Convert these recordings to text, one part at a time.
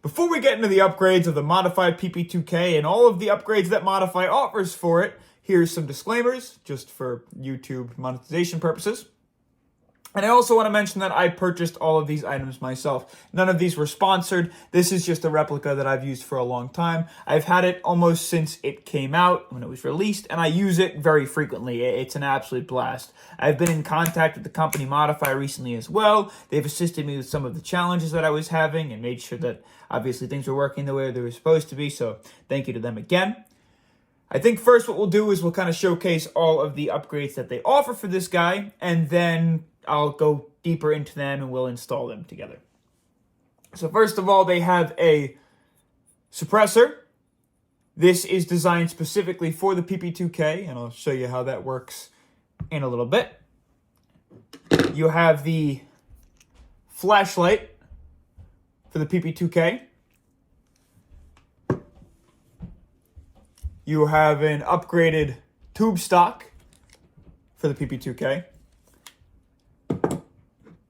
Before we get into the upgrades of the modified PP2K and all of the upgrades that Modify offers for it, here's some disclaimers, just for YouTube monetization purposes. And I also want to mention that I purchased all of these items myself. None of these were sponsored. This is just a replica that I've used for a long time. I've had it almost since it came out, when it was released, and I use it very frequently. It's an absolute blast. I've been in contact with the company Modify recently as well. They've assisted me with some of the challenges that I was having and made sure that obviously things were working the way they were supposed to be, so thank you to them again. I think first what we'll do is we'll kind of showcase all of the upgrades that they offer for this guy, and then I'll go deeper into them and we'll install them together. So first of all, they have a suppressor. This is designed specifically for the PP2K, and I'll show you how that works in a little bit. You have the flashlight for the PP2K. You have an upgraded tube stock for the PP2K.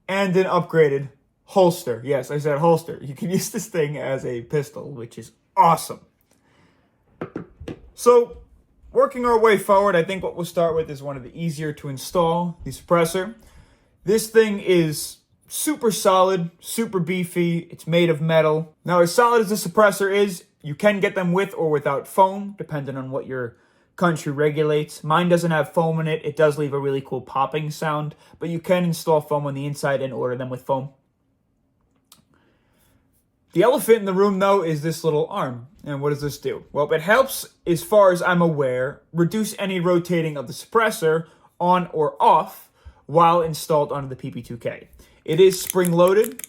And an upgraded holster. Yes, I said holster. You can use this thing as a pistol, which is awesome. So, working our way forward, I think what we'll start with is one of the easier to install, the suppressor. This thing is super solid, super beefy. It's made of metal. Now, as solid as the suppressor is, you can get them with or without foam, depending on what your country regulates. Mine doesn't have foam in it. It does leave a really cool popping sound, but you can install foam on the inside and order them with foam. The elephant in the room, though, is this little arm. And what does this do? Well, it helps, as far as I'm aware, reduce any rotating of the suppressor on or off while installed onto the PP2K. It is spring-loaded.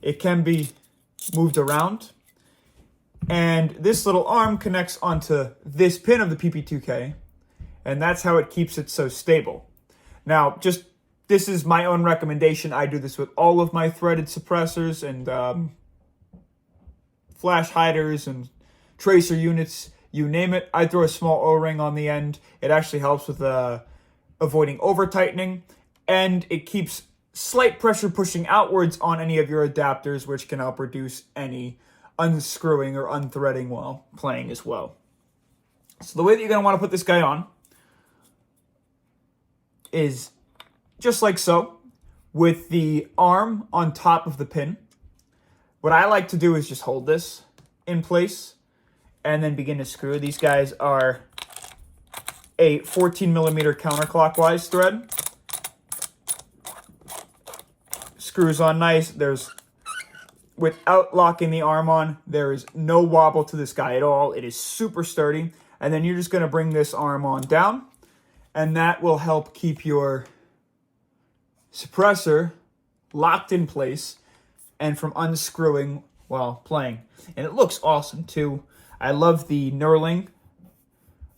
It can be moved around. And this little arm connects onto this pin of the PP2K, and that's how it keeps it so stable. Now, this is my own recommendation. I do this with all of my threaded suppressors and flash hiders and tracer units, you name it. I throw a small O-ring on the end. It actually helps with avoiding over-tightening, and it keeps slight pressure pushing outwards on any of your adapters, which can help reduce any unscrewing or unthreading while playing as well. So the way that you're going to want to put this guy on is just like so, with the arm on top of the pin. What I like to do is just hold this in place and then begin to screw. These guys are a 14mm counterclockwise thread. Screws on nice. Without locking the arm on, there is no wobble to this guy at all. It is super sturdy. And then you're just going to bring this arm on down, and that will help keep your suppressor locked in place and from unscrewing while playing. And it looks awesome too. I love the knurling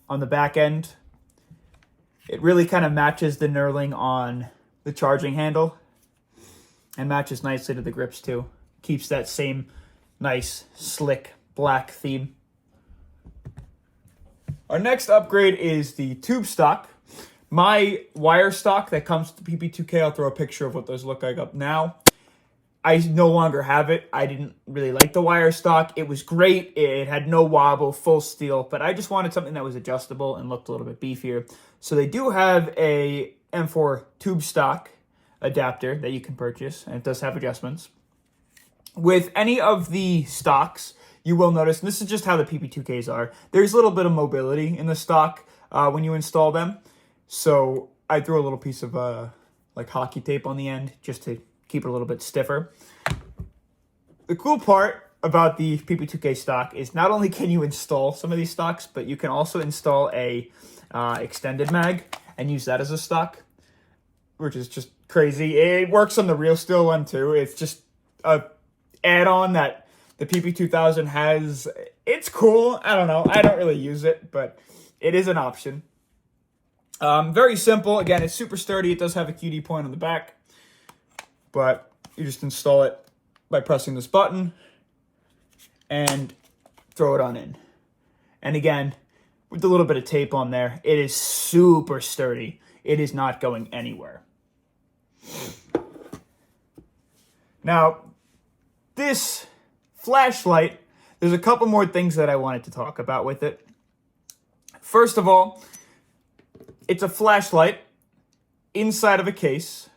on the back end. It really kind of matches the knurling on the charging handle and matches nicely to the grips too. Keeps that same nice, slick, black theme. Our next upgrade is the tube stock. My wire stock that comes to PP2K, I'll throw a picture of what those look like up now. I no longer have it. I didn't really like the wire stock. It was great. It had no wobble, full steel, but I just wanted something that was adjustable and looked a little bit beefier. So they do have a M4 tube stock adapter that you can purchase, and it does have adjustments. With any of the stocks, you will notice, and this is just how the PP2Ks are, there's a little bit of mobility in the stock when you install them. So I threw a little piece of like hockey tape on the end just to keep it a little bit stiffer. The cool part about the PP2K stock is not only can you install some of these stocks, but you can also install a extended mag and use that as a stock, which is just crazy. It works on the real steel one too. It's just a add-on that the PP2000 has. It's cool. I don't know. I don't really use it, but it is an option. Very simple. Again, it's super sturdy. It does have a QD point on the back, but you just install it by pressing this button and throw it on in. And again, with a little bit of tape on there, it is super sturdy. It is not going anywhere. Now, this flashlight, there's a couple more things that I wanted to talk about with it. First of all, it's a flashlight inside of a case.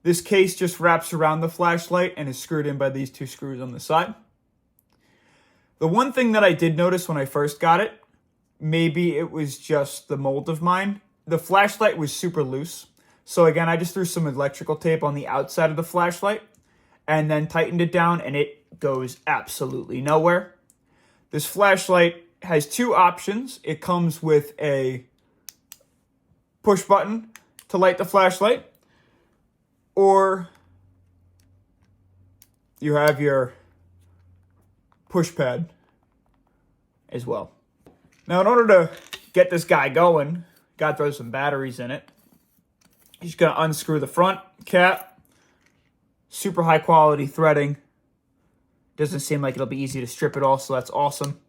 This case just wraps around the flashlight and is screwed in by these two screws on the side. The one thing that I did notice when I first got it, maybe it was just the mold of mine, the flashlight was super loose. So again, I just threw some electrical tape on the outside of the flashlight and then tightened it down, and it goes absolutely nowhere. This flashlight has two options. It comes with a push button to light the flashlight, or you have your push pad as well. Now, in order to get this guy going, gotta throw some batteries in it. You're just gonna unscrew the front cap. Super high quality threading. Doesn't seem like it'll be easy to strip it all, so that's awesome.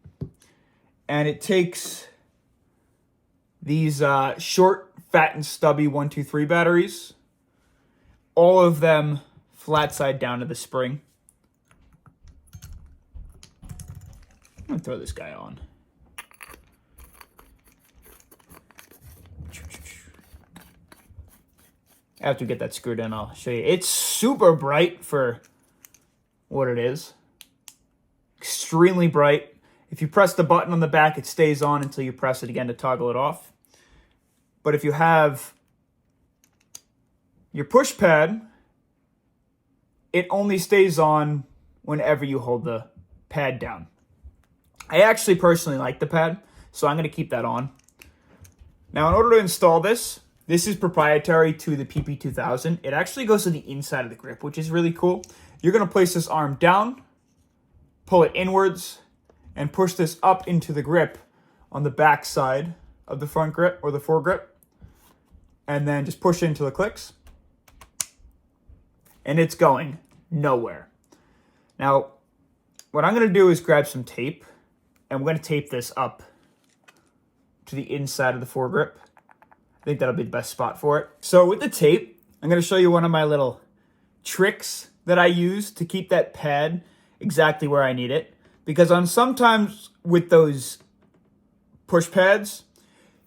And it takes these short, fat, and stubby 123 batteries. All of them flat side down to the spring. I'm gonna throw this guy on. After we get that screwed in, I'll show you. It's super bright for what it is. Extremely bright. If you press the button on the back, it stays on until you press it again to toggle it off. But if you have your push pad, it only stays on whenever you hold the pad down. I actually personally like the pad, so I'm going to keep that on. Now, in order to install this, this is proprietary to the PP2000. It actually goes to the inside of the grip, which is really cool. You're going to place this arm down, pull it inwards, and push this up into the grip on the back side of the front grip or the foregrip, and then just push into the clicks, and it's going nowhere. Now, what I'm going to do is grab some tape, and we're going to tape this up to the inside of the foregrip. I think that'll be the best spot for it. So with the tape, I'm going to show you one of my little tricks that I use to keep that pad exactly where I need it. Because on sometimes with those push pads,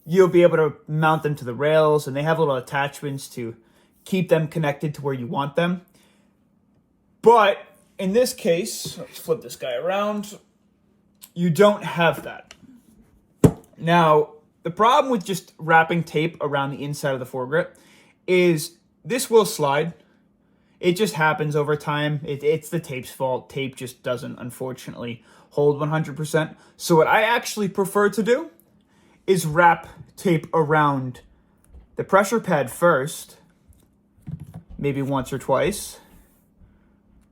you'll be able to mount them to the rails, and they have little attachments to keep them connected to where you want them. But in this case, let's flip this guy around, you don't have that. Now, the problem with just wrapping tape around the inside of the foregrip is this will slide. It just happens over time. It's the tape's fault. Tape just doesn't, unfortunately, hold 100%. So what I actually prefer to do is wrap tape around the pressure pad first, maybe once or twice.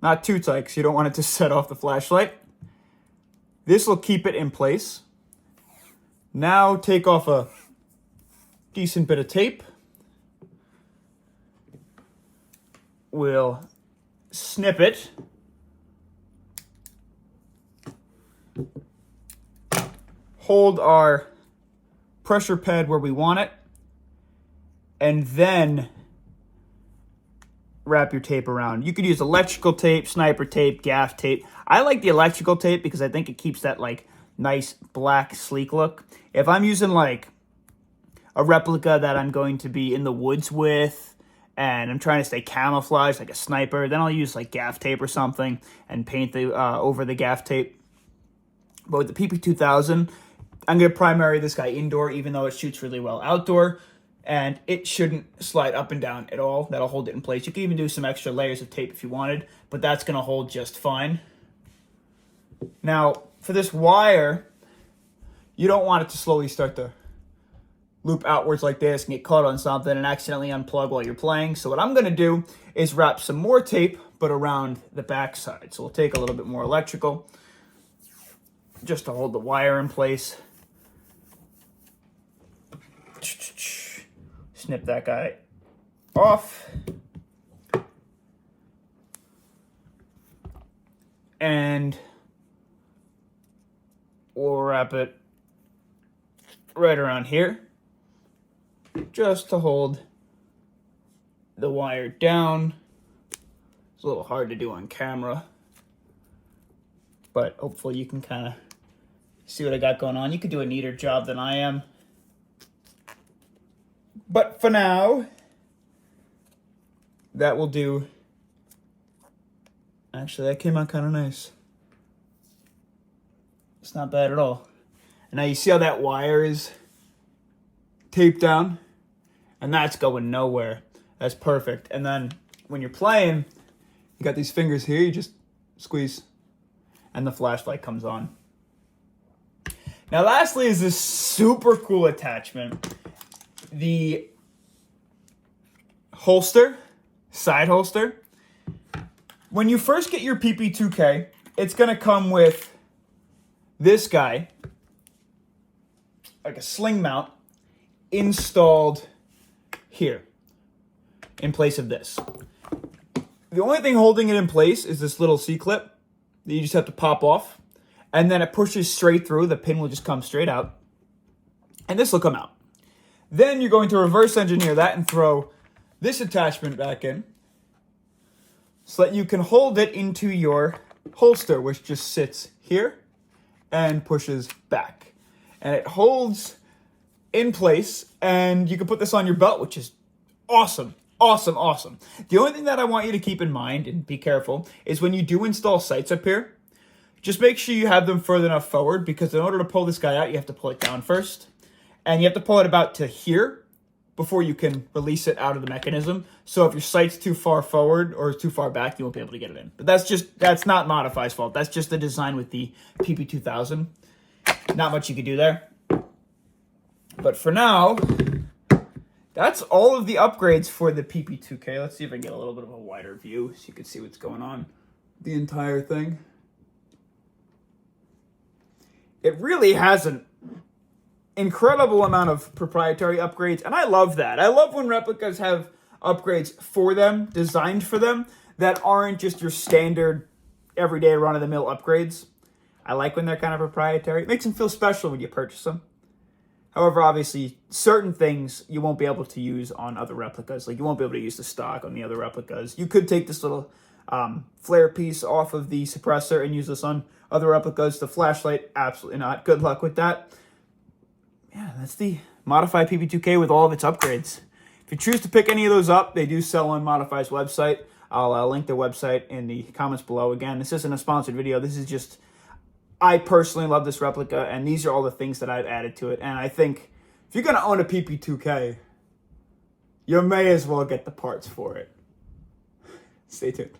Not too tight, because you don't want it to set off the flashlight. This will keep it in place. Now take off a decent bit of tape. We'll snip it. Hold our pressure pad where we want it. And then wrap your tape around. You could use electrical tape, sniper tape, gaff tape. I like the electrical tape because I think it keeps that like nice black sleek look. If I'm using like a replica that I'm going to be in the woods with and I'm trying to stay camouflaged like a sniper, then I'll use like gaff tape or something and paint the over the gaff tape. But with the PP2000, I'm going to primary this guy indoor, even though it shoots really well outdoor, and it shouldn't slide up and down at all. That'll hold it in place. You can even do some extra layers of tape if you wanted, but that's going to hold just fine. Now, for this wire, you don't want it to slowly start to loop outwards like this and get caught on something and accidentally unplug while you're playing. So what I'm going to do is wrap some more tape, but around the back side. So we'll take a little bit more electrical just to hold the wire in place. Snip that guy off. And we'll wrap it right around here, just to hold the wire down. It's a little hard to do on camera, but hopefully you can kind of see what I got going on. You could do a neater job than I am. But for now, that will do. Actually, that came out kind of nice. It's not bad at all. And now you see how that wire is taped down? And that's going nowhere. That's perfect. And then when you're playing, you got these fingers here, you just squeeze, and the flashlight comes on. Now lastly is this super cool attachment. The holster, side holster. When you first get your PP2K, it's going to come with this guy, like a sling mount, installed here in place of this. The only thing holding it in place is this little C-clip that you just have to pop off, and then it pushes straight through. The pin will just come straight out, and this will come out. Then you're going to reverse engineer that and throw this attachment back in so that you can hold it into your holster, which just sits here and pushes back. And it holds in place, and you can put this on your belt, which is awesome. Awesome, awesome. The only thing that I want you to keep in mind, and be careful, is when you do install sights up here, just make sure you have them further enough forward, because in order to pull this guy out, you have to pull it down first. And you have to pull it about to here before you can release it out of the mechanism. So if your sight's too far forward or too far back, you won't be able to get it in. But that's not Modify's fault. That's just the design with the PP2000. Not much you can do there. But for now, that's all of the upgrades for the PP2K. Let's see if I can get a little bit of a wider view so you can see what's going on. The entire thing. It really has an incredible amount of proprietary upgrades, and I love that. I love when replicas have upgrades for them, designed for them, that aren't just your standard everyday run-of-the-mill upgrades. I like when they're kind of proprietary. It makes them feel special when you purchase them. However, obviously, certain things you won't be able to use on other replicas. Like, you won't be able to use the stock on the other replicas. You could take this little flare piece off of the suppressor and use this on other replicas. The flashlight, absolutely not. Good luck with that. Yeah, that's the Modify PP2K with all of its upgrades. If you choose to pick any of those up, they do sell on Modify's website. I'll link their website in the comments below. Again, this isn't a sponsored video. This is just, I personally love this replica, and these are all the things that I've added to it. And I think if you're going to own a PP2K, you may as well get the parts for it. Stay tuned.